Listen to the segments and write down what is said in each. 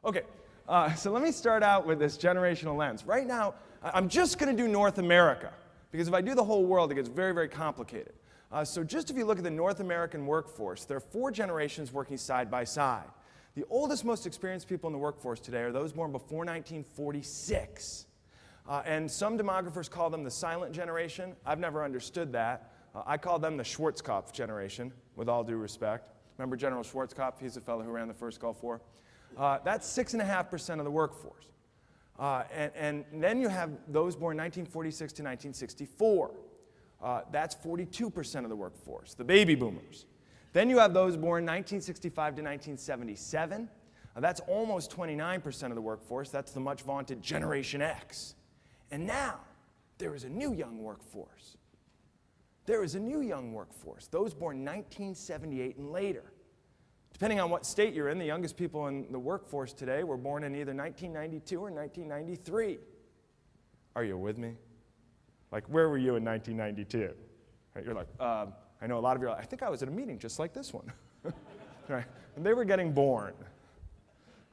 Okay, so let me start out with this generational lens. Right now, I'm just going to do North America, because if I do the whole world, it gets very, very complicated. So just if you look at the North American workforce, there are 4 generations working side by side. The oldest, most experienced people in the workforce today are those born before 1946. And some demographers call them the silent generation. I've never understood that. I call them the Schwarzkopf generation, with all due respect. Remember General Schwarzkopf? He's the fellow who ran the first Gulf War. That's 6.5% of the workforce. And then you have those born 1946 to 1964. That's 42% of the workforce, the baby boomers. Then you have those born 1965 to 1977. That's almost 29% of the workforce. That's the much vaunted Generation X. And now, there is a new young workforce. There is a new young workforce, those born 1978 and later. Depending on what state you're in, the youngest people in the workforce today were born in either 1992 or 1993. Are you with me? Like, where were you in 1992? Right, you're like, I know a lot of you are like, I think I was at a meeting just like this one. Right? And they were getting born.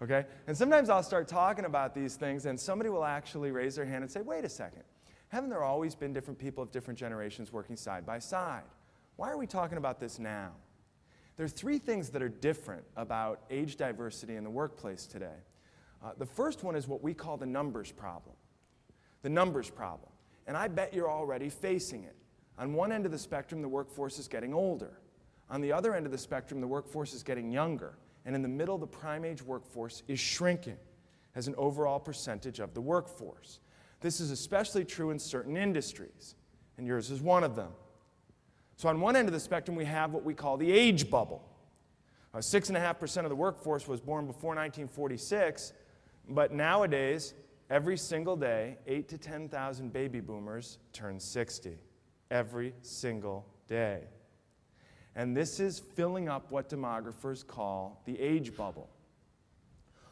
Okay? And sometimes I'll start talking about these things, and somebody will actually raise their hand and say, wait a second. Haven't there always been different people of different generations working side by side? Why are we talking about this now? There are 3 things that are different about age diversity in the workplace today. The first one is what we call the numbers problem. The numbers problem. And I bet you're already facing it. On one end of the spectrum, the workforce is getting older. On the other end of the spectrum, the workforce is getting younger. And in the middle, the prime age workforce is shrinking as an overall percentage of the workforce. This is especially true in certain industries, and yours is one of them. So on one end of the spectrum, we have what we call the age bubble. 6.5% of the workforce was born before 1946, but nowadays, every single day, 8,000 to 10,000 baby boomers turn 60. Every single day. And this is filling up what demographers call the age bubble.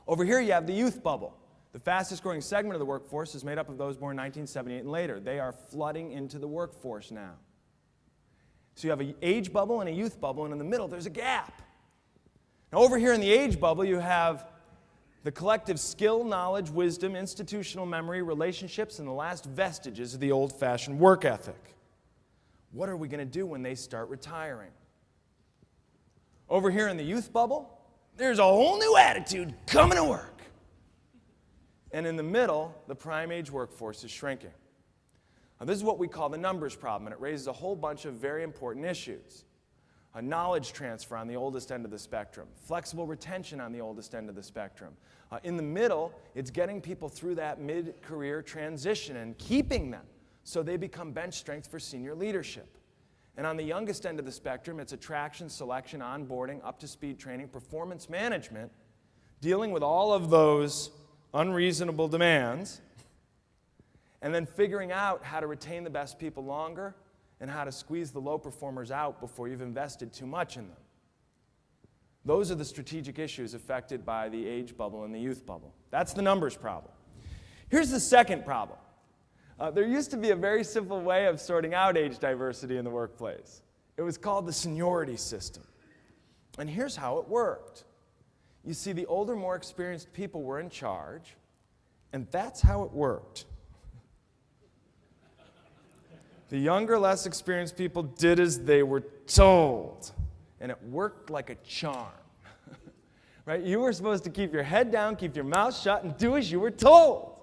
Over here, you have the youth bubble. The fastest growing segment of the workforce is made up of those born 1978 and later. They are flooding into the workforce now. So you have an age bubble and a youth bubble, and in the middle, there's a gap. Now, over here in the age bubble, you have the collective skill, knowledge, wisdom, institutional memory, relationships, and the last vestiges of the old-fashioned work ethic. What are we going to do when they start retiring? Over here in the youth bubble, there's a whole new attitude coming to work. And in the middle, the prime age workforce is shrinking. Now, this is what we call the numbers problem, and it raises a whole bunch of very important issues. A knowledge transfer on the oldest end of the spectrum, flexible retention on the oldest end of the spectrum. In the middle, it's getting people through that mid-career transition and keeping them so they become bench strength for senior leadership. And on the youngest end of the spectrum, it's attraction, selection, onboarding, up-to-speed training, performance management, dealing with all of those unreasonable demands, and then figuring out how to retain the best people longer and how to squeeze the low performers out before you've invested too much in them. Those are the strategic issues affected by the age bubble and the youth bubble. That's the numbers problem. Here's the second problem. There used to be a very simple way of sorting out age diversity in the workplace. It was called the seniority system. And here's how it worked. You see, the older, more experienced people were in charge, and that's how it worked. The younger, less experienced people did as they were told, and it worked like a charm. Right? You were supposed to keep your head down, keep your mouth shut, and do as you were told.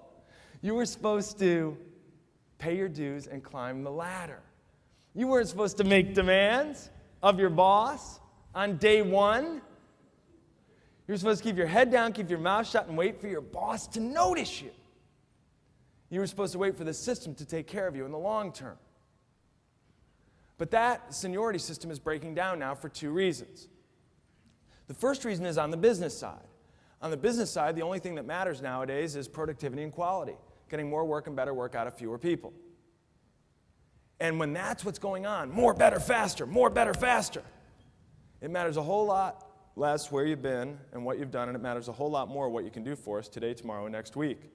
You were supposed to pay your dues and climb the ladder. You weren't supposed to make demands of your boss on day one. You're supposed to keep your head down, keep your mouth shut, and wait for your boss to notice you. You were supposed to wait for the system to take care of you in the long term. But that seniority system is breaking down now for 2 reasons. The first reason is on the business side. On the business side, the only thing that matters nowadays is productivity and quality, getting more work and better work out of fewer people. And when that's what's going on, more, better, faster, it matters a whole lot less where you've been and what you've done, and it matters a whole lot more what you can do for us today, tomorrow, and next week.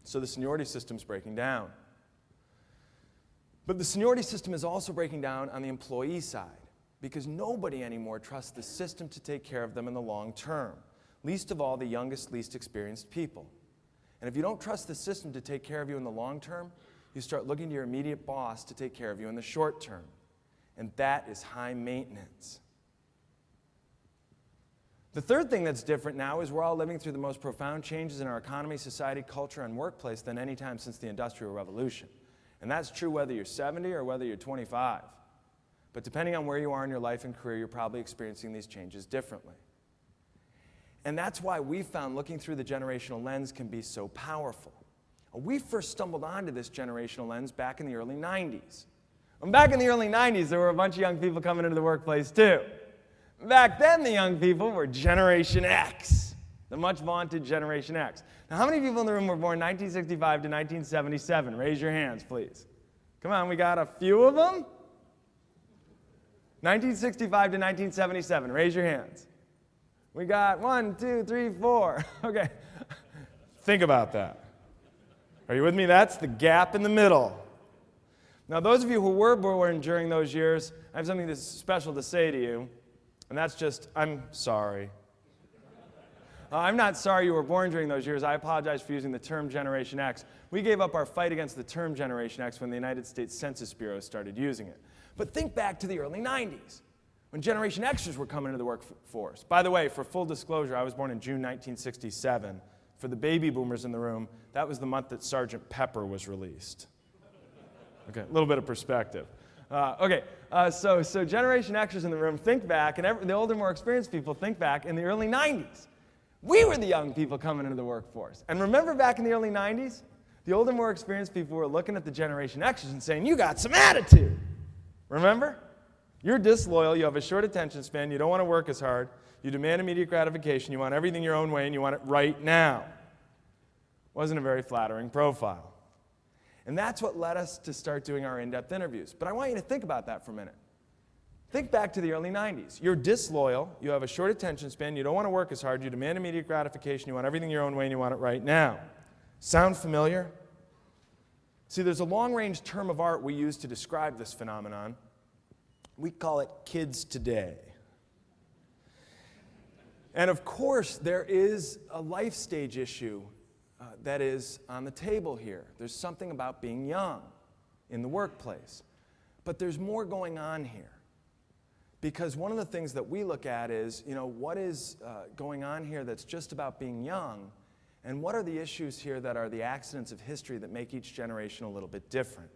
So the seniority system's breaking down. But the seniority system is also breaking down on the employee side because nobody anymore trusts the system to take care of them in the long term. least of all the youngest, least experienced people. And if you don't trust the system to take care of you in the long term, you start looking to your immediate boss to take care of you in the short term. And that is high maintenance. The third thing that's different now is we're all living through the most profound changes in our economy, society, culture, and workplace than any time since the Industrial Revolution. And that's true whether you're 70 or whether you're 25. But depending on where you are in your life and career, you're probably experiencing these changes differently. And that's why we found looking through the generational lens can be so powerful. We first stumbled onto this generational lens back in the early 90s. And back in the early 90s, there were a bunch of young people coming into the workplace too. Back then, the young people were Generation X, the much vaunted Generation X. Now, how many people in the room were born 1965 to 1977? Raise your hands, please. Come on, we got a few of them? 1965 to 1977, raise your hands. We got 1, 2, 3, 4. Okay, think about that. Are you with me? That's the gap in the middle. Now, those of you who were born during those years, I have something that's special to say to you, and that's just, I'm sorry. I'm not sorry you were born during those years. I apologize for using the term Generation X. We gave up our fight against the term Generation X when the United States Census Bureau started using it. But think back to the early 90s, when Generation Xers were coming into the workforce. By the way, for full disclosure, I was born in June 1967. For the baby boomers in the room, that was the month that Sgt. Pepper was released. Okay, a little bit of perspective. So Generation Xers in the room, think back, and the older, more experienced people think back in the early 90s. We were the young people coming into the workforce. And remember back in the early 90s, the older, more experienced people were looking at the Generation Xers and saying, you got some attitude. Remember? You're disloyal, you have a short attention span, you don't want to work as hard, you demand immediate gratification, you want everything your own way, and you want it right now. Wasn't a very flattering profile. And that's what led us to start doing our in-depth interviews. But I want you to think about that for a minute. Think back to the early 90s. You're disloyal, you have a short attention span, you don't want to work as hard, you demand immediate gratification, you want everything your own way, and you want it right now. Sound familiar? See, there's a long-range term of art we use to describe this phenomenon. We call it kids today. And of course, there is a life stage issue that is on the table here. There's something about being young in the workplace. But there's more going on here. Because one of the things that we look at is, what is going on here that's just about being young, and what are the issues here that are the accidents of history that make each generation a little bit different?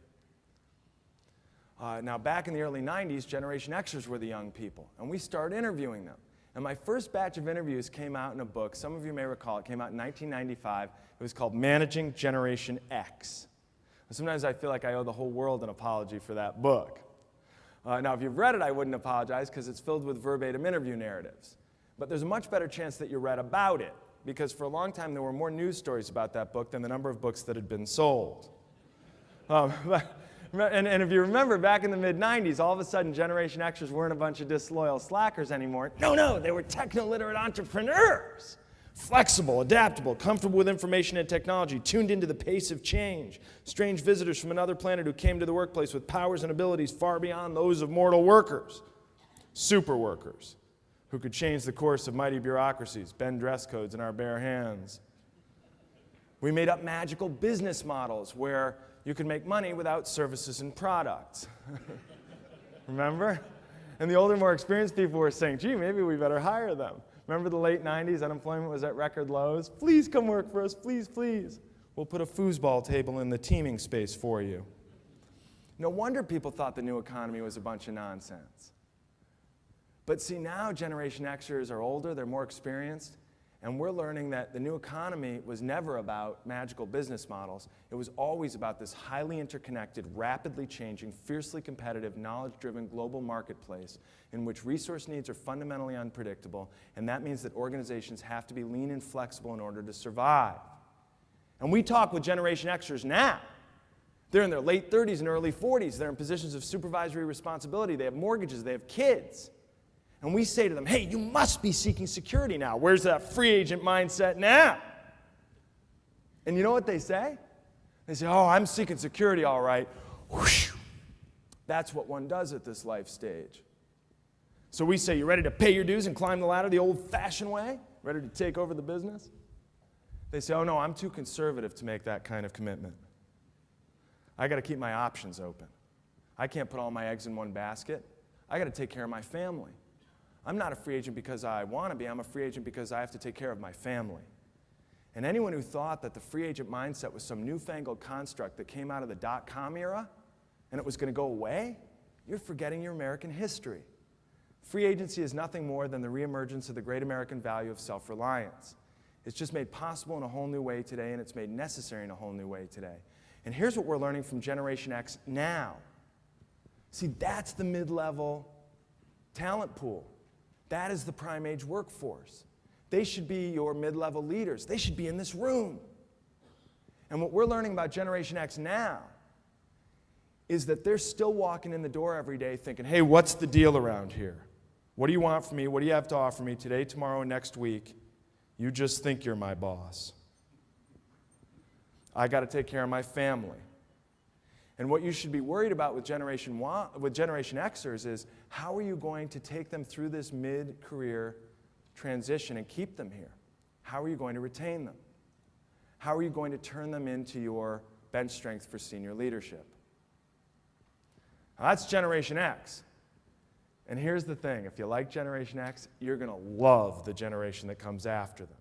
Now, back in the early 90s, Generation Xers were the young people, and we started interviewing them. And my first batch of interviews came out in a book. Some of you may recall it came out in 1995. It was called Managing Generation X. And sometimes I feel like I owe the whole world an apology for that book. Now, if you've read it, I wouldn't apologize because it's filled with verbatim interview narratives. But there's a much better chance that you read about it, because for a long time there were more news stories about that book than the number of books that had been sold. And if you remember, back in the mid-90s, all of a sudden Generation Xers weren't a bunch of disloyal slackers anymore. No, they were techno-literate entrepreneurs. Flexible, adaptable, comfortable with information and technology, tuned into the pace of change. Strange visitors from another planet who came to the workplace with powers and abilities far beyond those of mortal workers. Super workers who could change the course of mighty bureaucracies, bend dress codes in our bare hands. We made up magical business models where you could make money without services and products. Remember? And the older, more experienced people were saying, gee, maybe we better hire them. Remember the late 90s? Unemployment was at record lows. Please come work for us, please, please. We'll put a foosball table in the teaming space for you. No wonder people thought the new economy was a bunch of nonsense. But see, now Generation Xers are older, they're more experienced, and we're learning that the new economy was never about magical business models. It was always about this highly interconnected, rapidly changing, fiercely competitive, knowledge-driven global marketplace in which resource needs are fundamentally unpredictable, and that means that organizations have to be lean and flexible in order to survive. And we talk with Generation Xers now. They're in their late 30s and early 40s. They're in positions of supervisory responsibility. They have mortgages. They have kids. And we say to them, hey, you must be seeking security now. Where's that free agent mindset now? And you know what they say? They say, oh, I'm seeking security, all right. Whoosh. That's what one does at this life stage. So we say, you ready to pay your dues and climb the ladder the old-fashioned way? ready to take over the business? They say, oh no, I'm too conservative to make that kind of commitment. I got to keep my options open. I can't put all my eggs in one basket. I got to take care of my family. I'm not a free agent because I want to be. I'm a free agent because I have to take care of my family. And anyone who thought that the free agent mindset was some newfangled construct that came out of the dot-com era and it was going to go away, you're forgetting your American history. Free agency is nothing more than the reemergence of the great American value of self-reliance. It's just made possible in a whole new way today, and it's made necessary in a whole new way today. And here's what we're learning from Generation X now. See, that's the mid-level talent pool. That is the prime age workforce. They should be your mid-level leaders. They should be in this room. And what we're learning about Generation X now is that they're still walking in the door every day thinking, hey, what's the deal around here? What do you want from me? What do you have to offer me today, tomorrow, and next week? You just think you're my boss. I got to take care of my family. And what you should be worried about with Generation Xers is how are you going to take them through this mid-career transition and keep them here? How are you going to retain them? How are you going to turn them into your bench strength for senior leadership? Now, that's Generation X. And here's the thing, if you like Generation X, you're going to love the generation that comes after them.